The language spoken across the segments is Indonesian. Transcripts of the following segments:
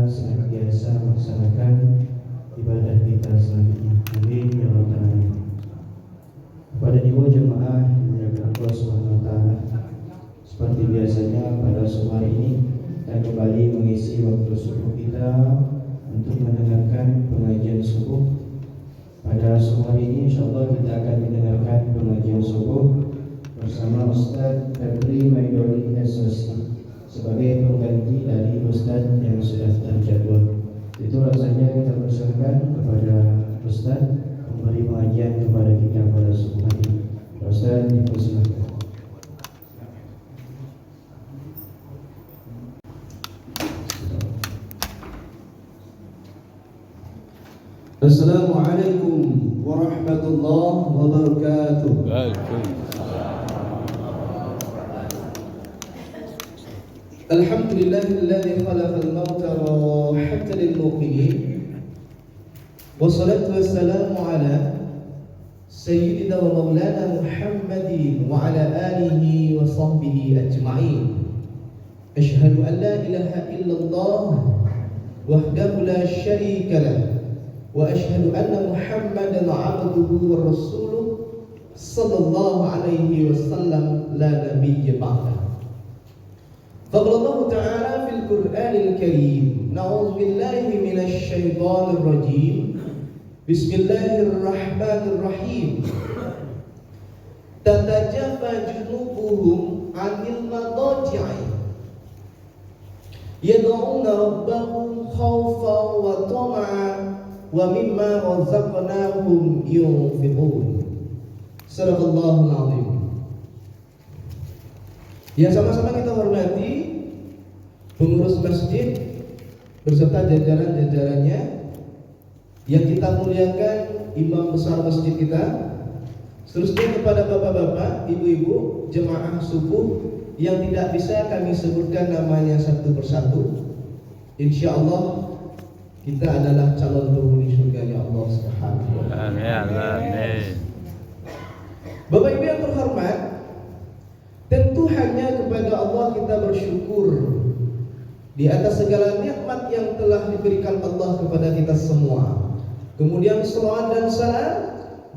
senantiasa melaksanakan ibadah kita selanjutnya. Amin ya rabbal alamin. Kepada ibu jemaah yang Allah Subhanahu wa taala, seperti biasanya pada sore hari ini kita kembali mengisi waktu subuh kita untuk mendengarkan pengajian subuh. Pada sore hari ini insyaallah kita akan mendengarkan pengajian subuh bersama Ustaz Febri Maidoli SOC sebagai pengganti dari Ustaz yang sudah terjadwal. Itu rasanya kita persilakan kepada Ustaz memberi pengajian kepada kita pada subuh hari ini. Ustaz dipersilakan. Assalamualaikum warahmatullahi wabarakatuh. Alhamdulillahilladzi khalaqal mauta rahmatan lil mu'minin. Wassalatu wassalamu ala sayyidina wa maulana Muhammadin wa ala alihi wa sahbihi ajma'in. Asyhadu an la ilaha illallah wahdahu la syarika lah. Wa asyhadu anna Muhammadan abduhu wa rasuluh sallallahu alaihi wasallam la nabiyya ba'da. Qala Allah ta'ala fil Qur'anil Karim, na'udzu billahi minasy syaithanir rajim. Bismillahirrahmanirrahim. Tatajafa junubuhum 'anil madaji'i yad'una rabbahum khawfan wa tama'an wa mimma razaqnahum yunfiqun. Sadaqallahul azim. Yang sama-sama kita hormati pengurus masjid beserta jajaran-jajarannya, yang kita muliakan imam besar masjid kita, seterusnya kepada bapak-bapak, ibu-ibu, jemaah subuh yang tidak bisa kami sebutkan namanya satu persatu. Insyaallah kita adalah calon penghuni surganya Allah Subhanahu wa taala. Amin. Bapak Ibu yang terhormat, tentu hanya kepada Allah kita bersyukur di atas segala nikmat yang telah diberikan Allah kepada kita semua. Kemudian salawat dan salam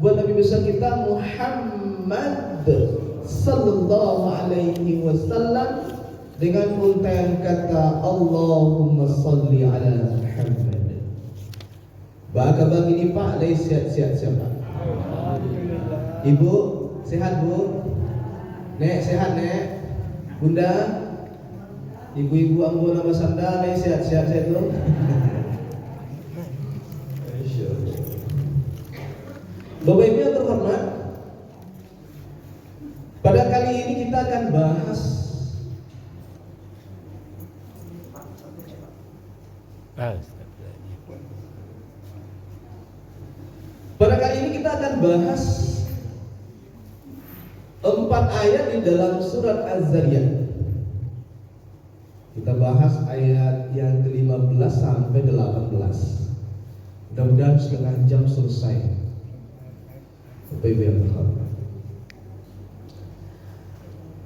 buat Nabi besar kita Muhammad sallallahu alaihi wasallam dengan untaian kata Allahumma salli ala Muhammad. Baka bagi ini Pak, lagi sihat-sihat siapa? Ibu sehat Bu? Nek sehat Nek? Bunda? Ibu-ibu ambo nama sanda nek sehat-sehat saya tuh. Bapak Ibu yang terhormat, pada kali ini kita akan bahas empat ayat di dalam surat Az-Zariyat. Kita bahas ayat yang ke-15 sampai 18. Mudah-mudahan setengah jam selesai. Bapak Ibu yang terhormat,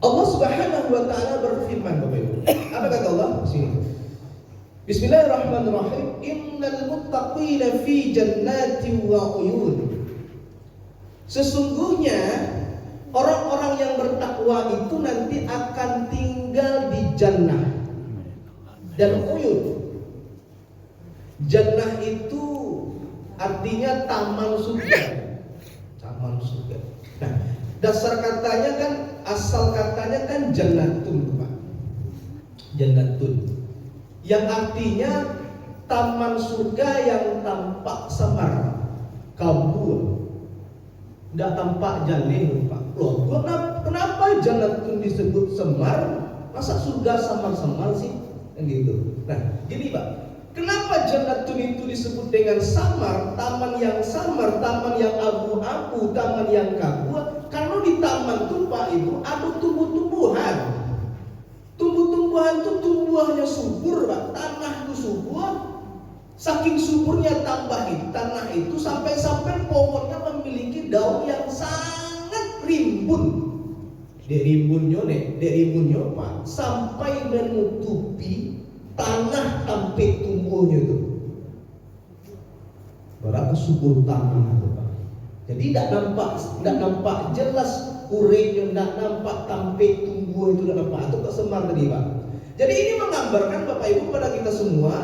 Allah Subhanahu wa taala berfirman, Bapak Ibu. Apa kata Allah? Sini. Bismillahirrahmanirrahim. Innal muttaqina fi jannatin wa uyun. Sesungguhnya orang-orang yang bertakwa itu nanti akan tinggal di jannah dan uyun. Jannah itu artinya taman surga. Taman surga. Nah, dasar katanya kan, asal katanya kan jannatun, Pak. Jannatun. Yang artinya taman surga yang tampak semar, kabur. Tidak tampak jalin, Pak. Loh, kenapa jannatun disebut semar? Masa surga samar-samar sih? Gitu. Nah, gini Pak, kenapa jannatun itu disebut dengan samar? Taman yang samar, taman yang abu-abu, taman yang kabur. Karena di taman itu Pak Ibu ada tumbuh-tumbuhan. Tumbuh-tumbuhan itu tumbuhannya subur, Pak. Tanah itu subur. Saking suburnya tanah itu sampai-sampai pohonnya memiliki daun yang sangat rimbun. Dek rimbunnya Pak, sampai menutupi tanah sampai tumbuhan tumbuhnya itu. Berapa subur tanah itu, Pak. Jadi tidak nampak jelas urenya, tidak nampak tampe tumbuh itu, tidak nampak. Itu kesemar tadi, Pak. Jadi ini menggambarkan Bapak Ibu pada kita semua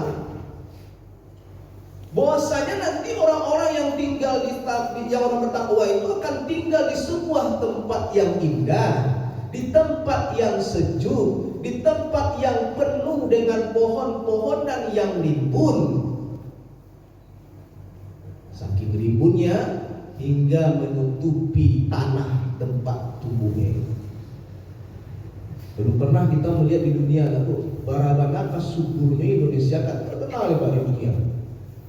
bahwasanya nanti orang-orang yang tinggal yang orang bertakwa itu akan tinggal di sebuah tempat yang indah, di tempat yang sejuk, di tempat yang penuh dengan pohon-pohonan yang rimbun. Saking rimbunnya hingga menutupi tanah tempat tumbuhnya. Belum pernah kita melihat di dunia bagaimana suburnya Indonesia kan terkenal ya Pak di dunia.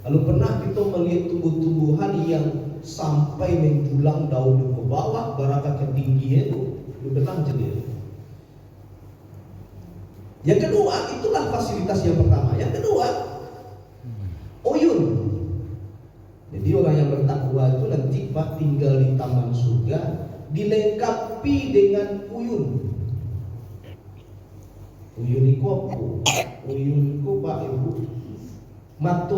Lalu pernah kita melihat tumbuh-tumbuhan yang sampai menjulang daunnya ke bawah, berapa ketinggian itu, belum pernah jadi. Yang kedua, itulah fasilitas yang pertama. Yang kedua, uyun. Jadi orang yang bertakwa itu nanti Pak tinggal di taman surga, dilengkapi dengan uyun. Uyun itu apa? Uyun itu Pak Ibu, mata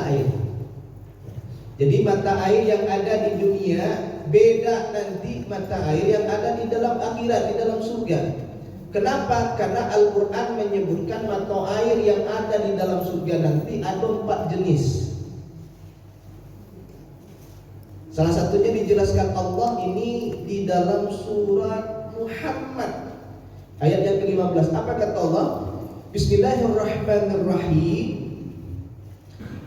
air. Jadi mata air yang ada di dunia beda nanti mata air yang ada di dalam akhirat, di dalam surga. Kenapa? Karena Al-Quran menyebutkan mata air yang ada di dalam surga nanti ada 4 jenis. Salah satunya dijelaskan Allah ini di dalam surat Muhammad ayat yang ke-15. Apa kata Allah? Bismillahirrahmanirrahim.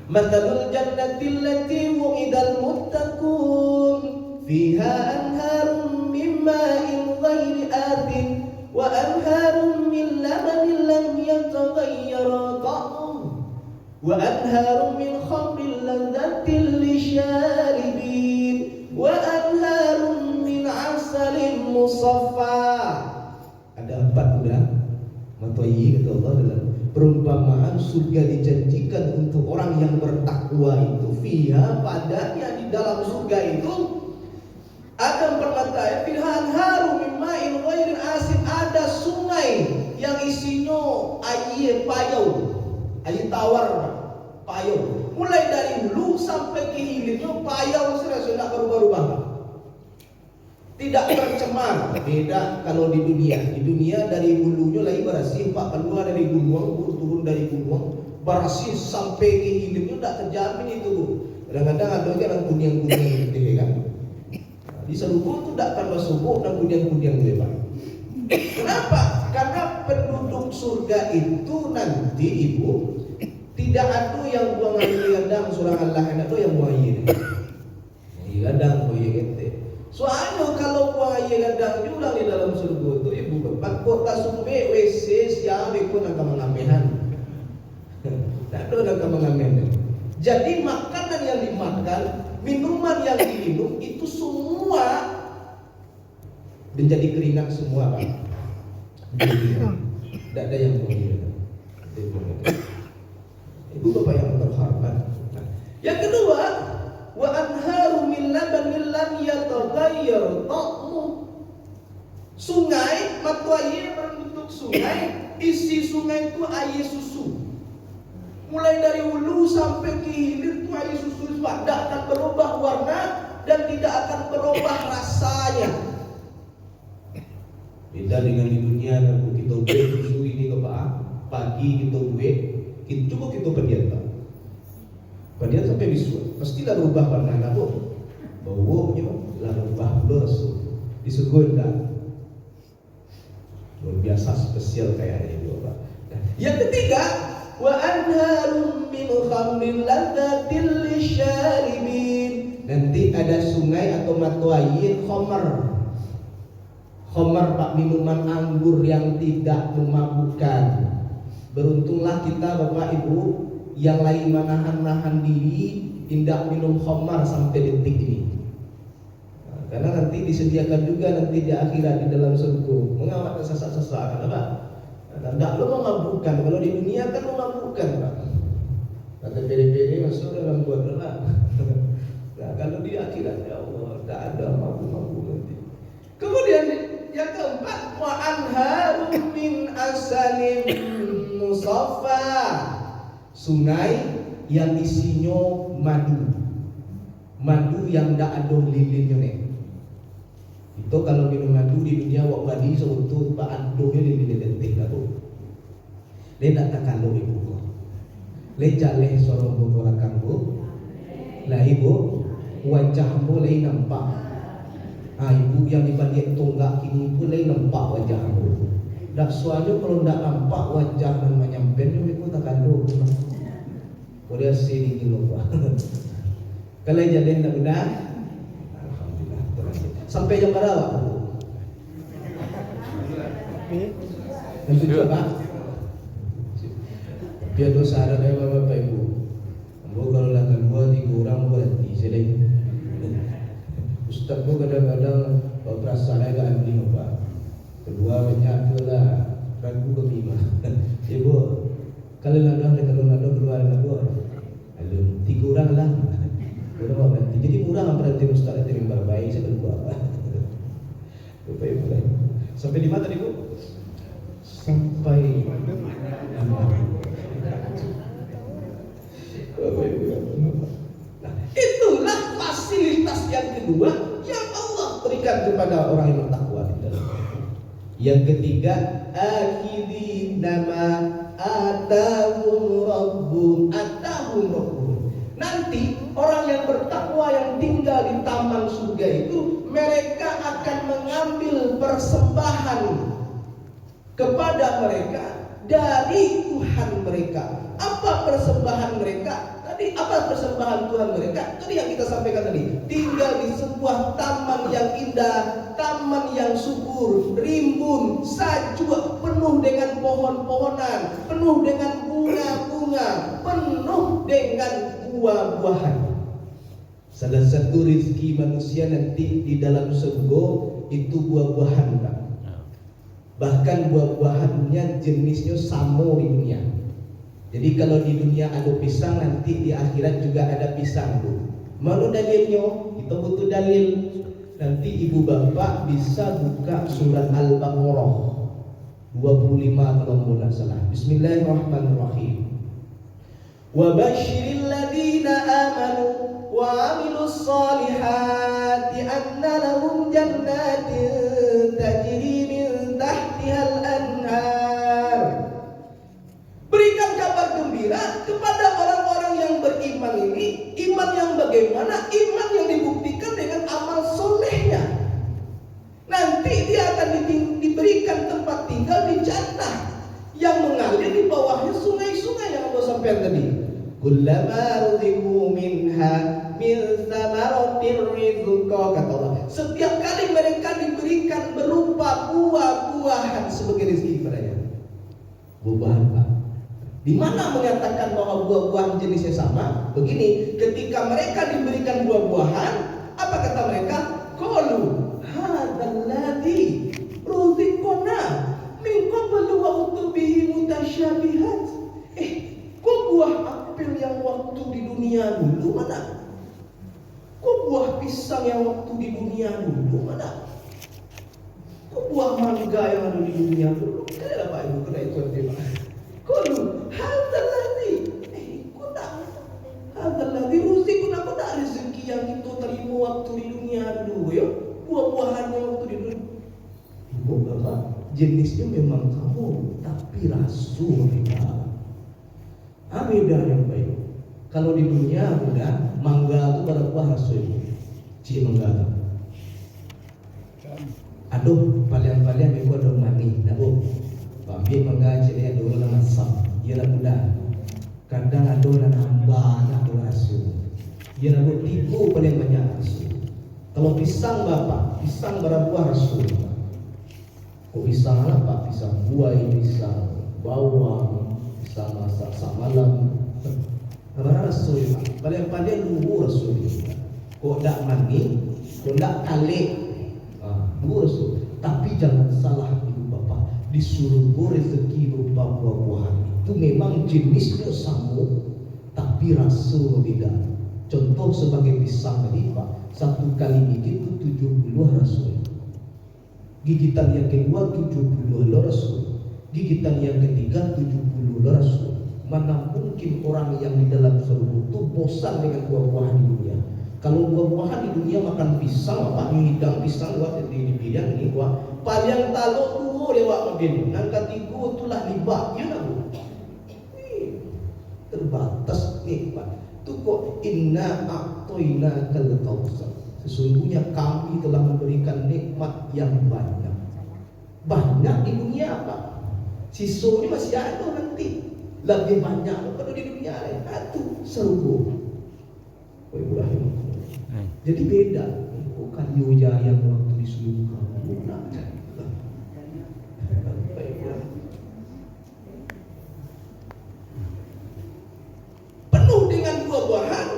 Mathalul jannati allati wu'idal muttaqun fiha anharun min ma'in ghairi atin wa anharun min labanin lam yataghayyar ta'muhu wa anharun min khamrin ladzatin lisyaribin wa anharun min 'asalin musaffa. Ada 4 udah. Matoyi kata Allah dalam perumpamaan surga dijanjikan untuk orang yang bertakwa itu. Fiha, padanya di dalam surga itu ada 4 mata air. Fiha anharu min ma'in ghairin asin. Ada sungai yang isinya air payau, air tawar payau. Mulai dari hulu sampai ke hilirnya payau sudah berubah-ubah. Tidak tercemar. Beda kalau di dunia. Di dunia dari hulunya lagi bersih, Pak, keluar dari gunung, turun dari gunung, bersih sampai ke hilirnya tidak terjamin itu, Bu. Kadang-kadang ada yang kuning-kuning gitu kan. Di Serubo itu tidak tambah subuh dan kuning-kuning gitu, Pak. Kenapa? Karena penduduk surga itu nanti Ibu tidak ada yang buang air gadang surah Allah, ada yang buang air. Air gadang, buang air gede. Soalnya kalau buang air gadang juga di dalam surga itu Ibu Bapak kota sumbe WC siapa ikut nak mengamehan. Tak ada nak mengamehan. Jadi makanan yang dimakan, minuman yang diminum itu semua menjadi keringat semua, Pak. Tidak ada yang buang air. Ibu Bapak yang terhormat. Yang kedua, wa anharu min labanin lam yataghayyar ta'muhu. Sungai, mata air berbentuk sungai, isi sungai itu air susu. Mulai dari hulu sampai ke hilir itu air susu tidak akan berubah warna dan tidak akan berubah rasanya. Beda dengan di dunia, kalau kita buat susu ini ke Pak, pagi kita buat, coba kita pendiam Pak. Pendiam sampai bisu, pastilah berubah warna apa? Baunya lah berubah bos. Disuguhin dah. Luar biasa spesial kayaknya itu Pak. Nah, yang ketiga, wa anharum min khamrin ladzatil lisyaribin. Nanti ada sungai atau mata air khamar. Khamar Pak, minuman anggur yang tidak memabukkan. Beruntunglah kita Bapak Ibu yang lain menahan diri tidak minum khamar sampai detik ini. Nah, karena nanti disediakan juga nanti di akhirat di dalam surga. Mengawat sesak-sesak, kenapa? Tidak lo memabukkan. Kalau di dunia kan memabukkan, Pak. Kata pede-pede masuk dalam buat lah. Nah, kalau di akhirat ya Allah tidak ada mabuk-mabuk nanti. Kemudian yang keempat, wa anharum min asalin Safa, sungai yang isinya madu yang ndak ada lilinnya nih. Itu kalau minum madu di dunia wak badi seutuh pak adohnya lilin detik lalu. Le ndak tak kalau ibu. Le jaleh sorong buku rakam bu. Lah ibu wajahmu le nampak. Ibu yang di balik tonggak ini pun le nampak wajahmu. Dak soalnya kalau ndak nampak wajah dan menyampen ibu tak kalau. Boleh sih lupa. Kalau jadi ndak benar, alhamdulillah. Sampai jam berapa? Nanti coba. Biar dosa ada bapak ibu. Ambo kalau lakukan 2-3 orang berhenti selain. Ustaz gua kadang-kadang perasaan agak beli apa. Kedua banyak pula ragu kelima. Ibu kalau ladang kedua kedua. Lalu 3 orang lah. Udah berhenti. Jadi murah berhenti Ustaz itu yang baik saya kedua. Bapak ibu. Sampai di mana tadi Bu? Sampai nah, itulah fasilitas yang kedua yang Allah berikan kepada orang yang bertakwa. Yang ketiga, akhiri nama atahum rabbum. Nanti orang yang bertakwa yang tinggal di taman surga itu, mereka akan mengambil persembahan kepada mereka dari Tuhan mereka. Apa persembahan mereka? Tadi apa persembahan Tuhan mereka? Tadi yang kita sampaikan tadi, tinggal di sebuah taman yang indah, taman yang subur, rimbun, salju, penuh dengan pohon-pohonan, penuh dengan bunga-bunga, penuh dengan buah-buahan. Salah satu rezeki manusia nanti di dalam surga itu buah-buahan, Pak. Bahkan buah-buahannya jenisnya sama di dunia. Jadi kalau di dunia ada pisang, nanti di akhirat juga ada pisang, Bu. Mana dalilnya? Kita butuh dalil. Nanti ibu bapak bisa buka surat Al-Baqarah 25 kalau tidak salah. Bismillahirrahmanirrahim. Wa basyiril ladzina amanu wa 'amilus solihati anna lahum jannatin tajri min tahtihal anhar. Berikan kabar gembira kepada orang-orang yang beriman ini. Iman yang bagaimana? Iman yang dibuktikan dengan amal solehnya. Nanti dia akan diberikan tempat tinggal di jannah yang mengalir di bawahnya sungai-sungai yang Allah sampaikan tadi. Kullama ruziqu minha min thamaratir rizqa, kata Allah. Setiap kali mereka diberikan berupa buah-buahan sebagai rezeki padanya. Buah-buahan, Pak. Di mana menyatakan bahwa buah-buahan jenisnya sama? Begini, ketika mereka diberikan buah-buahan, apa kata mereka? Qalu hadzal ladzi ruziqna min qablu wa utubihi mutasyabihat. Kok buah apel yang waktu di dunia dulu mana? Kok buah pisang yang waktu di dunia dulu mana? Kok buah mangga yang ada di dunia dulu? Kira Pak Ibu kena itu tema. Qalu hadzal ladzi hadzal ladzi ruziqna, kok tak rezeki yang kita terima waktu di dunia dulu ya? Buah-buahan yang waktu di dunia. Ibu bapak, jenisnya memang kamu, tapi rasul beda. Beda yang baik. Kalau di dunia udah mangga itu pada buah rasul. Cik mangga. Aduh, palian-palian itu ada manis. Nah, ambil mangga cik dia ada orang masak. Ia lah mudah. Kadang ada orang nambah, ada rasul. Ia nak tipu paling banyak rasul. Kalau pisang bapak, pisang berbuah rasul. Kok pisang lah Pak? Pisang buah, pisang bawang, pisang masak samalam. Apa rasul Pak? Paling-paling dulu rasul. Kok tak mani, kok tak kalik, dulu rasul. Tapi jangan salah ibu bapak, disuruh rezeki berupa buah-buahan itu memang jenisnya sama, tapi rasul beda. Contoh sebagai pisang tadi Pak, satu kali gigit itu 70 rasul. Gigitan yang kedua 70 rasul. Gigitan yang ketiga 70 rasul. Mana mungkin orang yang di dalam surga itu bosan dengan buah-buahan di dunia. Kalau buah-buahan di dunia makan pisang, apa hidang pisang buat di bidang ini buah. Panjang taluk tuh lewat mobil, angkat tiga itulah libah, ya nak bu. Terbatas nikmat. Itu kok inna a'toina kal kautsar. Sesungguhnya kami telah memberikan nikmat yang banyak. Banyak di dunia apa? Sisanya masih ada nanti. Lebih banyak daripada di dunia lain. Itu seru. Ibrahim. Jadi beda. Bukan Yoja yang waktu di surga. Penuh dengan buah-buahan,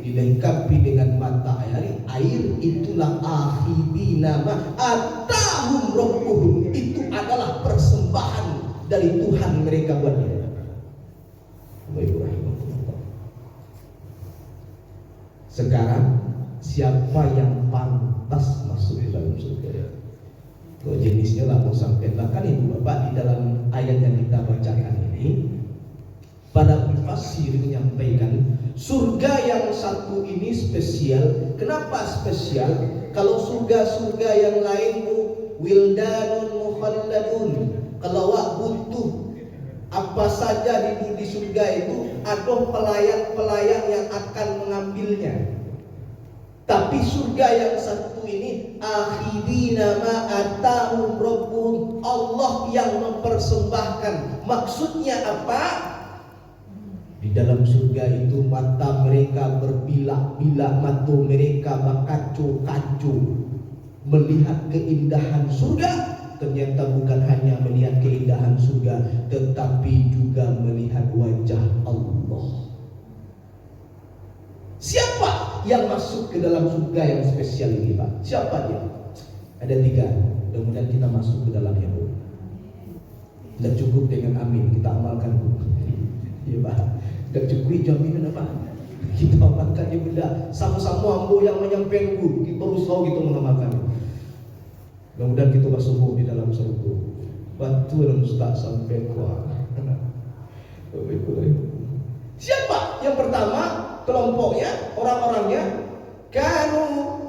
dilengkapi dengan mata air. Air itulah akhibina ma atahum rabbuhum. Itu adalah persembahan dari Tuhan mereka buat dia. Sekarang siapa yang pantas masuk ke dalam surga? Kalau jenisnya lah mau sampai kan ibu bapak di dalam ayat yang kita bacakan ini, para mufassir menyampaikan surga yang satu ini spesial. Kenapa spesial? Kalau surga-surga yang lain wildanun mukhalladun, kalau wak butuh apa saja di surga itu ada pelayan-pelayan yang akan mengambilnya. Tapi surga yang satu ini akhirina ma atahum rabbuhum, Allah yang mempersembahkan. Maksudnya apa? Di dalam surga itu mata mereka berbilah-bilah, mata mereka berkacu-kacu melihat keindahan surga. Ternyata bukan hanya melihat keindahan surga, tetapi juga melihat wajah Allah. Siapa yang masuk ke dalam surga yang spesial ini, Pak? Siapa dia? Ada 3. Mudah-mudahan kita masuk ke dalamnya, Bu. Tidak cukup dengan amin, kita amalkan, Bu. Iya, Pak. Tidak cukup jaminan apa? Kita amalkan, ya benda. Sama-sama ambo yang menyampaikan, Bu. Kita berusaha gitu mengamalkan. Mudah-mudahan kita masuk di dalam surga. Bantu dan Ustaz sampai kuat. Siapa yang pertama? Kelompoknya, orang-orangnya kanu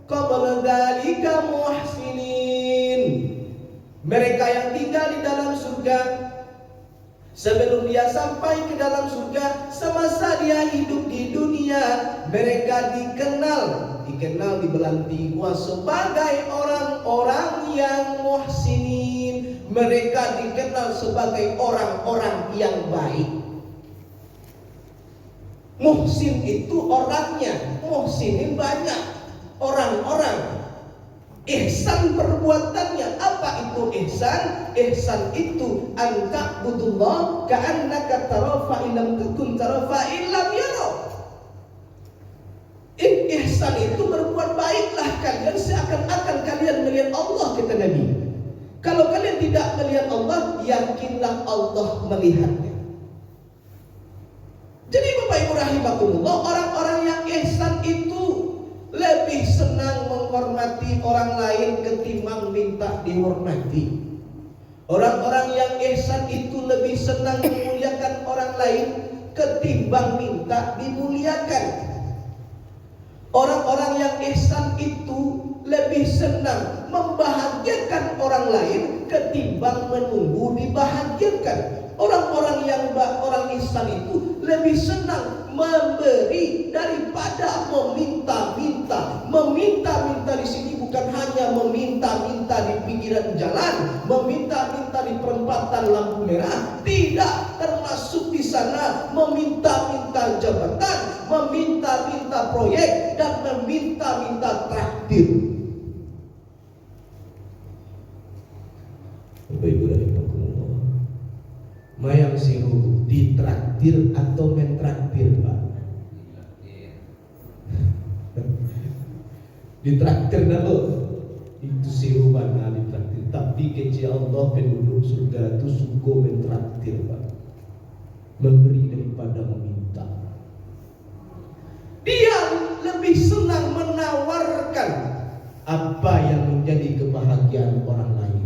qabla dzalika muhsinin. Mereka yang tinggal di dalam surga sebelum dia sampai ke dalam surga, semasa dia hidup di dunia, mereka dikenal di belanti gua sebagai orang-orang yang muhsinin. Mereka dikenal sebagai orang-orang yang baik. Muhsin itu orangnya, muhsinin banyak orang-orang. Ihsan perbuatannya. Apa itu ihsan? Ihsan itu an ta'budullah ka'annaka tarahu fa illam takun tarahu fa illam yarahu. Ihsan itu berbuat baiklah kalian seakan-akan kalian melihat Allah, kata Nabi. Kalau kalian tidak melihat Allah, yakinlah Allah melihatnya. Jadi Bapak Ibu rahimakumullah, orang-orang yang ihsan itu lebih senang menghormati orang lain ketimbang minta dihormati. Orang-orang yang ihsan itu lebih senang memuliakan orang lain ketimbang minta dimuliakan. Orang-orang yang ihsan itu lebih senang membahagiakan orang lain ketimbang menunggu dibahagiakan. Orang-orang yang orang ihsan itu lebih senang memberi daripada meminta-minta. Meminta-minta di sini bukan hanya meminta-minta di pinggiran jalan, meminta-minta di perempatan lampu merah. Tidak, termasuk di sana meminta-minta jabatan, meminta-minta proyek, dan meminta-minta traktir. Bapak-Ibu rahimakumullah, mayang siru ditraktir atau mentraktir, Pak? Ditraktir dulu. Itu siru mana ditraktir. Tapi kecil Allah penduduk surga itu suka mentraktir, Pak. Memberi daripada meminta. Dia lebih senang menawarkan apa yang menjadi kebahagiaan orang lain.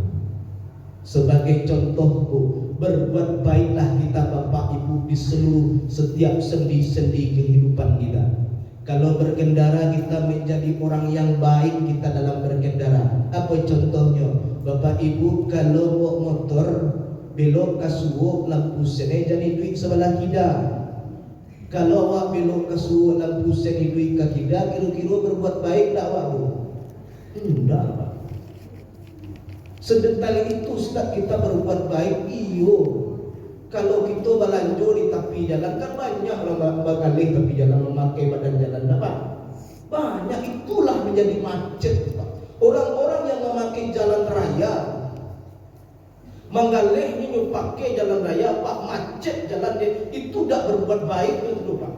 Sebagai Sebagai contoh Bu, berbuat baiklah kita Bapak Ibu di seluruh setiap sendi-sendi kehidupan kita. Kalau berkendara kita menjadi orang yang baik kita dalam berkendara. Apa contohnya? Bapak Ibu kalau bawa motor belok ke suwo lampu sene jadi duit sebelah kiri. Kalau awak belok ke suwo lampu sene duit ke kiri, kira-kira berbuat baik tak awak Bu? Enggak Pak. Sedetail itu Ustaz kita berbuat baik. Iyo. Kalau kita balanjo di tepi jalan kan banyak orang bagalih tepi jalan memakai badan jalan dapat. Banyak, itulah menjadi macet Pak. Orang-orang yang memakai jalan raya menggalih ini pakai jalan raya Pak, macet jalan dia, itu tidak berbuat baik itu Pak.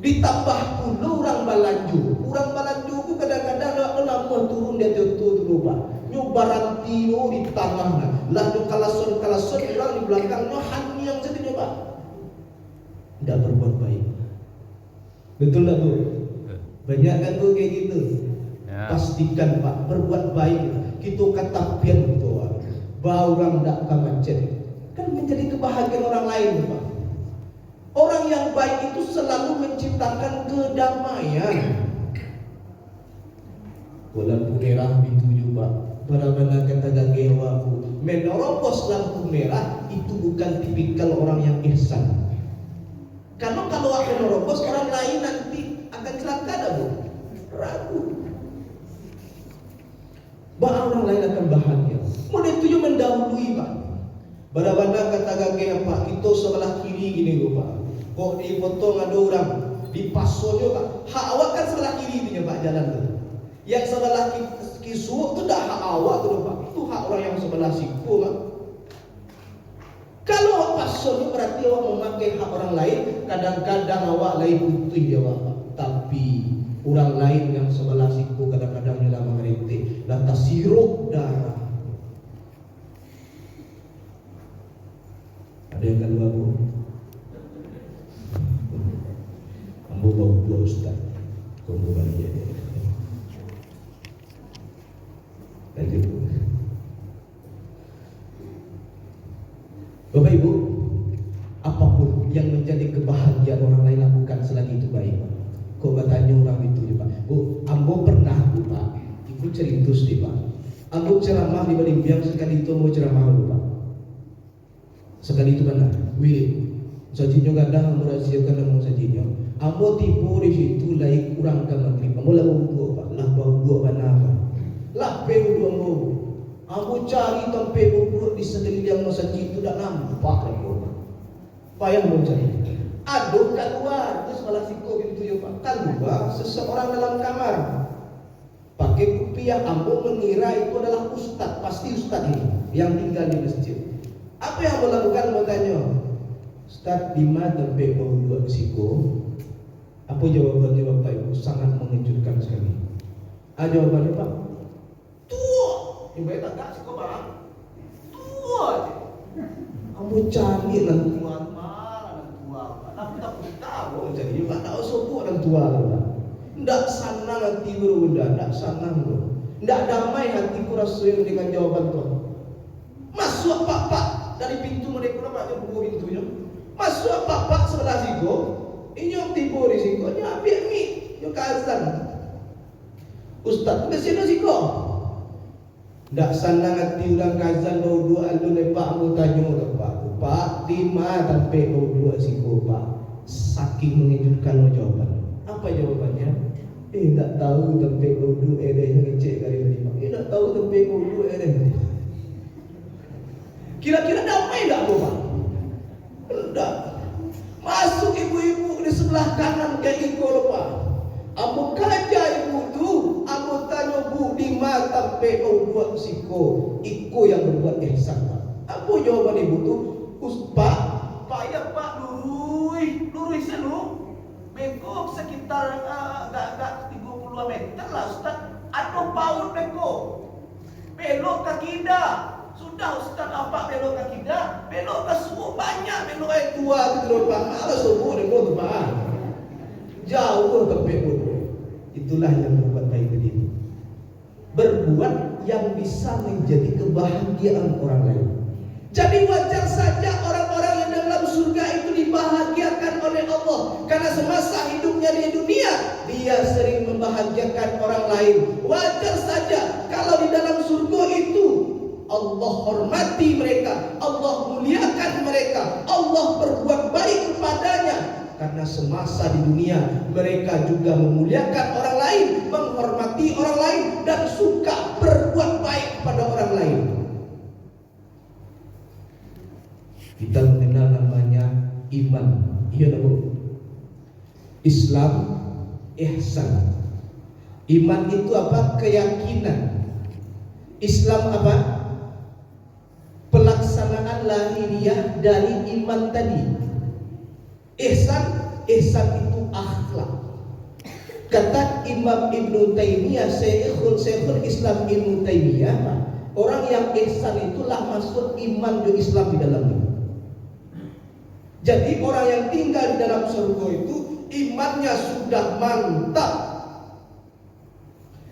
Ditambah pula orang balanjo itu kadang-kadang nak lama turun dia tutup Pak. Nyobaran tio di tanah lalu kalason orang di belakangnya hanya yang sedih Pak. Tidak berbuat baik. Betul tak Bu? Banyak kan Bu kayak gitu ya. Pastikan Pak berbuat baik. Kita kata pian betul bahwa orang tidak macet kan menjadi kebahagiaan orang lain Pak. Orang yang baik itu selalu menciptakan kedamaian. Lampu merah dituju Pak. Para-para kata gagewa menerobos lampu merah itu bukan tipikal orang yang ihsan. Karena kalau aku menerobos orang lain nanti akan celaka dah Bu. Ragu. Bahwa orang lain akan bahagia. Mulai itu mendahului Pak. Para-para kata gagewa Pak, itu sebelah kiri gini Bu Pak. Kok dipotong ada orang di pasonya Pak. Hak awak kan sebelah kiri punya Pak jalan tu. Yang sebelah kisu itu dah hak awak tu Pak. Itu hak orang yang sebelah siku Pak. Kalau pasonya berarti awak memakai hak orang lain. Kadang-kadang awak lain putih jawab Pak. Tapi orang lain yang sebelah siku kadang-kadang dia mengerti. Lantas sirup darah. Ada yang kedua Bu. Ambo bau dua Ustaz. Kamu balik ya. Lanjut Bu. Bapak Ibu, apapun yang menjadi kebahagiaan orang lain lakukan selagi itu baik Pak. Kau bertanya orang itu Pak. Bu, ambo pernah Bu Pak. Ibu ceritus di Pak. Ambo ceramah di Balimbiang sekali itu mau ceramah Bu Pak. Sekali itu mana? Wih, sajinya kadang ambo rahasiakan ambo sajinya. Ambo tipu di situ laik kurang ke maghrib. Ambo lah bau Pak. Lah bau dua mana Pak. Lah peu ambo. Ambo cari tempat bubuk di sekeliling masjid itu tak nampak lagi Pak. Payah mau cari. Aduh keluar terus malah siku pintu ya Pak. Keluar seseorang dalam kamar. Pakai kopiah. Ambo mengira itu adalah ustaz. Pasti ustaz ini yang tinggal di masjid. Apa yang ambo lakukan? Mau tanya, Ustaz di mana tempat bubuk siku? Apa jawabannya Bapak Ibu? Sangat mengejutkan sekali. Jawabannya Pak, tua. Ibu tak kasih kau barang tua aja. Kamu cari dan tua mana dan tua. Tapi tak tahu jadi juga tak usah dan tua Pak. Ndak senang hati bunda, ndak senang bro. Ndak damai hatiku rasanya dengan jawaban Tuhan. Masuk Pak dari pintu mereka Pak yang buka pintunya. Masuk Pak sebelah situ. Ini yang tipu di situ. Ini ambil mi, yang kazan. Ustaz, ke sini situ. Ndak senang hati orang kazan dua alu lepak aku tanya Pak, di mana sampai dua siku Pak? Saking mengejutkan jawaban. Apa jawabannya? Ndak tahu sampai dua yang ngecek kali tadi Pak. Ndak tahu sampai dua Kira-kira damai ndak Pak? Ndak. Masuk ibu-ibu di sebelah kanan kayak itu Pak. Ambo kaja ibu tu, ambo tanya Bu di mata PO buat siko, iko yang berbuat ihsan Pak. Apa jawaban ibu tu? Pak ya Pak lurus selu. Beko sekitar agak 30 meter lah Ustaz. Ada paut beko. Belok ke kida. Sudah Ustaz apa belok ke kida? Belok ke subuh banyak belok tua tu Pak. Malah subuh belok tu Pak. Jauh tempat pun. Itulah yang berbuat baik tadi. berbuat yang bisa menjadi kebahagiaan orang lain. Jadi wajar saja orang-orang yang dalam surga itu dibahagiakan oleh Allah, karena semasa hidupnya di dunia dia sering membahagiakan orang lain. Wajar saja kalau di dalam surga itu Allah hormati mereka, Allah muliakan mereka, Allah berbuat baik kepadanya, karena semasa di dunia mereka juga memuliakan orang lain, menghormati orang lain, dan suka berbuat baik kepada orang lain. Kita mengenal namanya iman. Iya Bu. Islam, ihsan. Iman itu apa? Keyakinan. Islam apa? Pelaksanaan lahiriah dari iman tadi. Ihsan itu akhlak. Kata Imam Ibnu Taimiyah, Syekhul Islam Ibnu Taimiyah, orang yang ihsan itulah masuk iman dan Islam di dalamnya. Jadi orang yang tinggal di dalam surga itu imannya sudah mantap,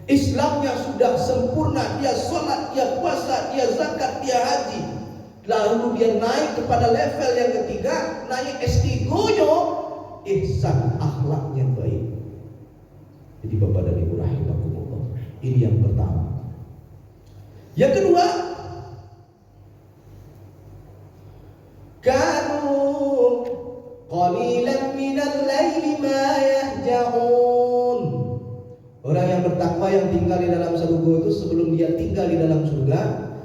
Islamnya sudah sempurna, dia sholat, dia puasa, dia zakat, dia haji. Lalu dia naik kepada level yang ketiga, naik S3 ihsan, akhlaknya baik. Jadi Bapak dan Ibu rahimakumullah, ini yang pertama. Yang kedua, kanu qalilan minal laili ma yahja'un. Orang yang bertakwa yang tinggal di dalam surga itu, sebelum dia tinggal di dalam surga,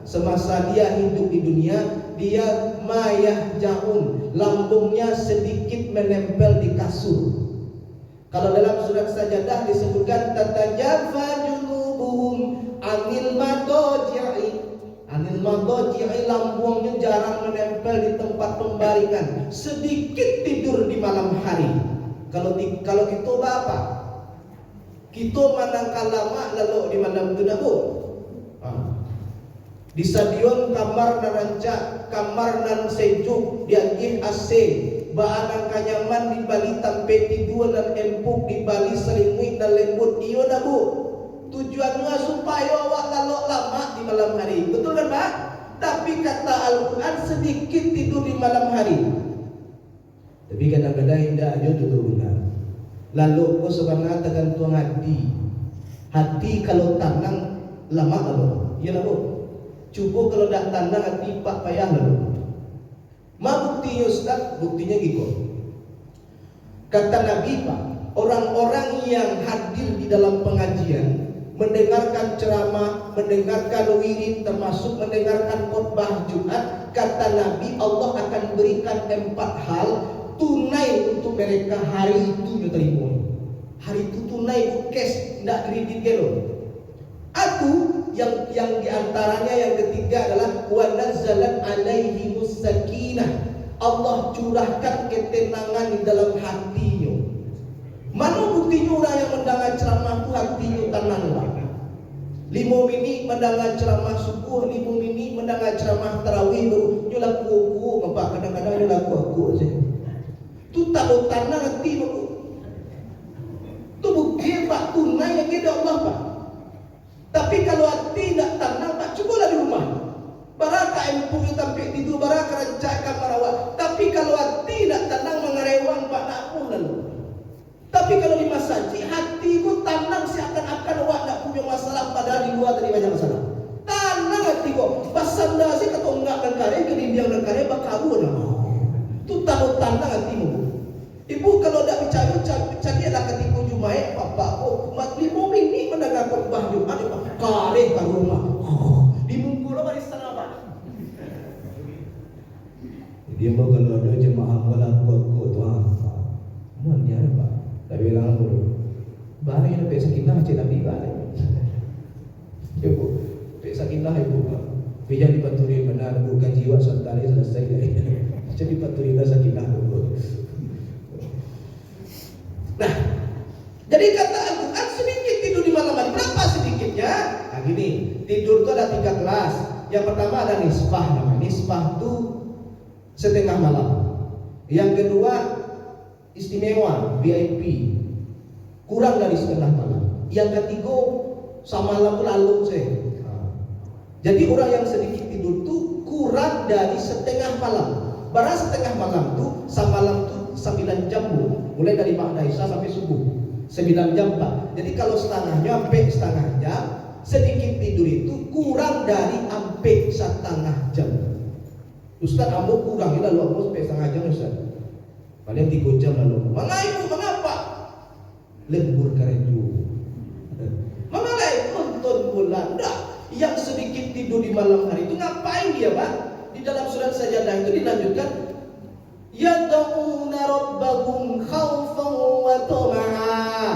semasa dia hidup di dunia, dia ma yahja'un, lambungnya sedikit menempel di kasur. Kalau dalam surat Sajadah disebutkan tatajafa junubuhum anil madaji'i, lambungnya jarang menempel di tempat pembaringan, sedikit tidur di malam hari. Kalau kita apa? Kita manangkal lama lalu di malam itu dah di stadion kamar nan rancak, kamar nan sejuk, diagih AC, bahan kanyaman di Bali tampe tidur dan empuk di Bali selimut dan lembut. Iyo dah Bu. Tujuannya supaya awak lalu lama di malam hari. Betul kan Pak? Tapi kata Al-Quran sedikit tidur di malam hari. Tapi kadang-kadang indah aja tutur benar. Lalu kau sebenarnya tergantung hati. Hati kalau tenang lama lalu. Iya lalu. Cuba kalau dah tenang hati pak payah lalu. Ma buktinya Ustaz? Buktinya gitu. Kata Nabi Pak, orang-orang yang hadir di dalam pengajian, mendengarkan ceramah, mendengarkan wirid, termasuk mendengarkan khutbah Jumat, kata Nabi Allah akan berikan 4 hal tunai untuk mereka hari itu diterima. Hari itu tunai, cash, tidak kredit gelo. Aku yang diantaranya yang ketiga adalah wa nazzalat alaihimus sakinah. Allah curahkan ketenangan di dalam hatinya. Mana buktinya orang yang mendengar ceramah itu hatinya tenanglah. 5 minit mendengar ceramah subuh, 5 minit mendengar ceramah tarawih, baru nyulaku aku, bapak kadang-kadang nyulaku aku saja. Tu tahu tanah hati baru. Tu bukti Pak tunai yang kita Allah Pak. Tapi kalau hati tidak tenang Pak, cubalah di rumah. Baraka empuk yang tampil tidur, baraka rancakkan marawat. Tapi kalau hati tidak tenang mengarewang Pak, nak pun lalu. Tapi kalau di masjid hatiku tenang, seakan-akan awak tak punya masalah, padahal di luar tadi banyak masalah. Tenang hati kok. Pasanda sih kata enggak dan kare ke dibiang dan kare bakabu nama. Tu tahu tenang hatimu. Ibu kalau tak percaya adalah ketika Jumaat papa umat 5 minit mendengar khutbah Jumat kare ke rumah. Di mungkul apa di sana Pak? Dia mau kalau ada jemaah bola kuat tuan. Mohon dia Pak. Tak bilang dulu. Barang yang pek sakinah cik Nabi balik. Ibu, pek sakinah ibu Pak. Biar dipaturin benar bukan jiwa santari selesai dari. Jadi paturin sakinah dulu. Nah, jadi kata Al-Quran sedikit tidur di malam hari. Berapa sedikitnya? Nah gini, tidur itu ada 3 kelas. Yang pertama ada nisfah namanya. Nisfah itu setengah malam. Yang kedua istimewa VIP, kurang dari setengah malam. Yang ketiga samalam lalu saya. Jadi orang yang sedikit tidur tuh kurang dari setengah malam. Barang setengah malam tuh samalam tuh 9 jam bu. Mulai dari Ba'da Isya sampai subuh 9 jam Pak. Jadi kalau setengahnya sampai setengah jam, sedikit tidur itu kurang dari sampai setengah jam. Ustaz ambo kurang, ya lalu ambo sampai setengah jam Ustaz. Paling 3 jam lalu. Mana ibu, mengapa? Lembur kareju. Mana nonton bola? Enggak. Yang sedikit tidur di malam hari itu ngapain dia Pak? Di dalam surat Sajadah itu dilanjutkan, yad'una rabbahum khaufan wa tama'a.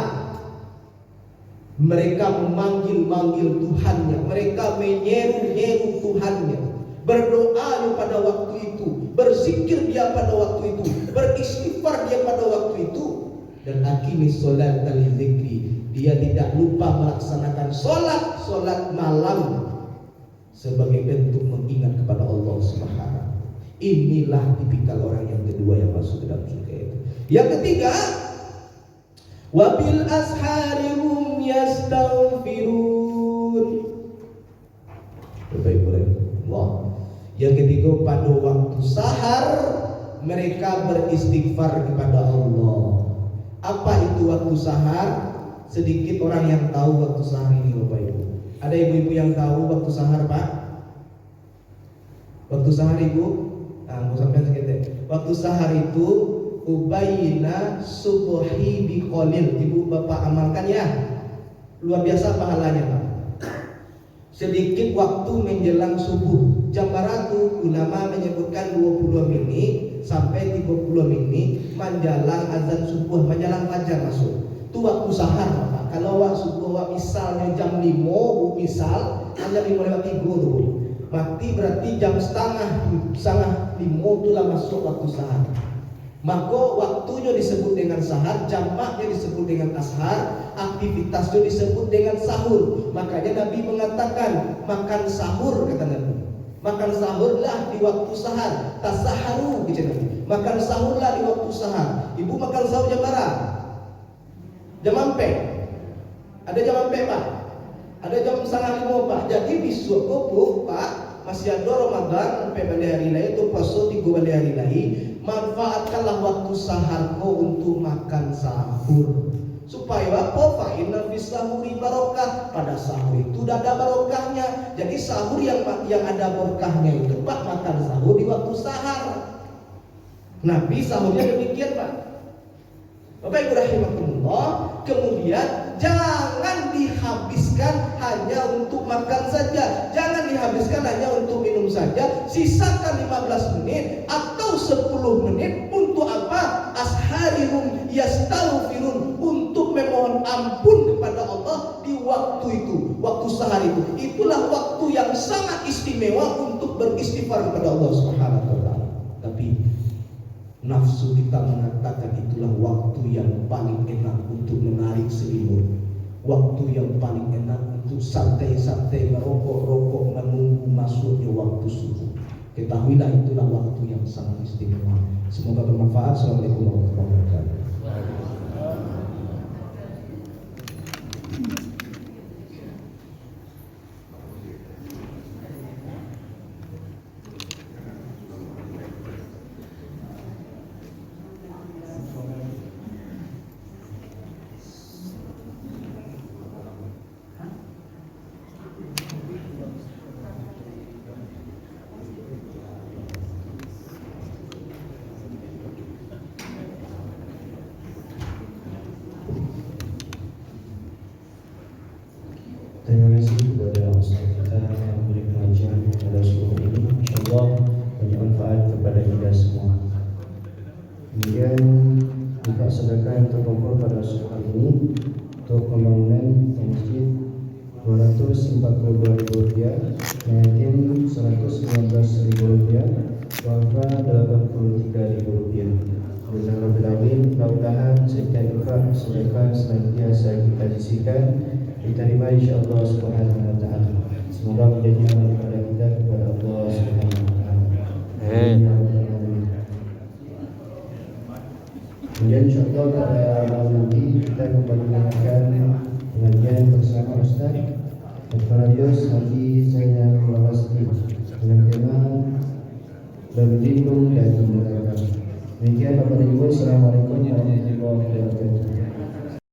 Mereka memanggil-manggil Tuhannya, mereka menyeru-nyeru Tuhannya, berdoa pada waktu itu, berzikir dia pada waktu itu, beristighfar dia pada waktu itu, dan aqimis sholat al-zikri. Dia tidak lupa melaksanakan sholat malam sebagai bentuk mengingat kepada Allah Subhanahu. Inilah tipikal orang yang kedua yang masuk ke dalam surga itu. Yang ketiga, wabil asharihum yastaghfirun. Wah. Yang ketiga, pada waktu sahar mereka beristighfar kepada Allah. Apa itu waktu sahar? Sedikit orang yang tahu waktu sahar ini Bapak Ibu. Ada ibu-ibu yang tahu waktu sahar Pak? Waktu sahar Ibu? Nah, mau sampai sekitar. Waktu sahar itu ubayina subuhi biqolil. Ibu Bapak amalkan ya. Luar biasa pahalanya Pak. Sedikit waktu menjelang subuh. Jam berapa ulama menyebutkan 22 menit sampai 30 menit menjelang azan subuh, menjelang fajar masuk. Itu waktu sahar Bapak. Kalau waktu subuh misalnya jam 5 misal hanya 5:03 tuh. Mati berarti jam setengah 5 itulah masuk waktu sahar. Maka waktunya disebut dengan sahar, jamaknya disebut dengan ashar, aktivitasnya disebut dengan sahur. Makanya Nabi mengatakan makan sahur, kata Nabi. Makan sahurlah di waktu sahar. Tasaharu gitu Nabi. Makan sahurlah di waktu sahar. Ibu makan sahur jam berapa? Jam ampe. Ada jam ampe Pak. Ada jam 4:30 Pak. Jadi besok kok Pak masih ada Ramadan sampai balik hari lain itu puasa 3 balik hari lain. Manfaatkanlah waktu sahar kau untuk makan sahur. Supaya apa? Fa inna fis sahuri barokah. Pada sahur itu ada barokahnya. Jadi sahur yang ada berkahnya itu Pak, makan sahur di waktu sahar. Nabi sahurnya demikian Pak. Bapak Ibu rahimakumullah. Kemudian jangan dihabiskan hanya untuk makan saja, jangan dihabiskan hanya untuk minum saja. Sisakan 15 menit atau 10 menit untuk apa? Asharihum yastaghfirun, untuk memohon ampun kepada Allah di waktu itu, waktu sahar itu. Itulah waktu yang sangat istimewa untuk beristighfar kepada Allah Subhanahu wa taala. Tapi nafsu kita mengatakan itulah waktu yang paling enak untuk menarik selimut, waktu yang paling enak untuk santai-santai merokok-rokok menunggu masuknya waktu subuh. Ketahuilah itulah waktu yang sangat istimewa. Semoga bermanfaat. Assalamualaikum warahmatullahi wabarakatuh. Terima kasih kepada Ustaz kita yang memberi pengajian pada subuh ini. InsyaAllah banyak manfaat kepada kita semua. Kemudian kita sedekah yang terkumpul pada subuh ini untuk pembangunan masjid Rp242.000, yatim Rp119.000, wafa Rp83.000. Mudah-mudahan setiap infak sedekah senantiasa kita sisihkan diterima insyaallah subhanahu wa ta'ala. Semoga menjadi amal kepada kita kepada Allah subhanahu wa ta'ala. Kemudian insyaallah pada malam nanti kita kembali mendengarkan pengajian bersama Ustaz Radius Haji Zainal Lawasti dengan tema berlindung dari neraka. Demikian Bapak dan Ibu, Assalamualaikum warahmatullahi wabarakatuh.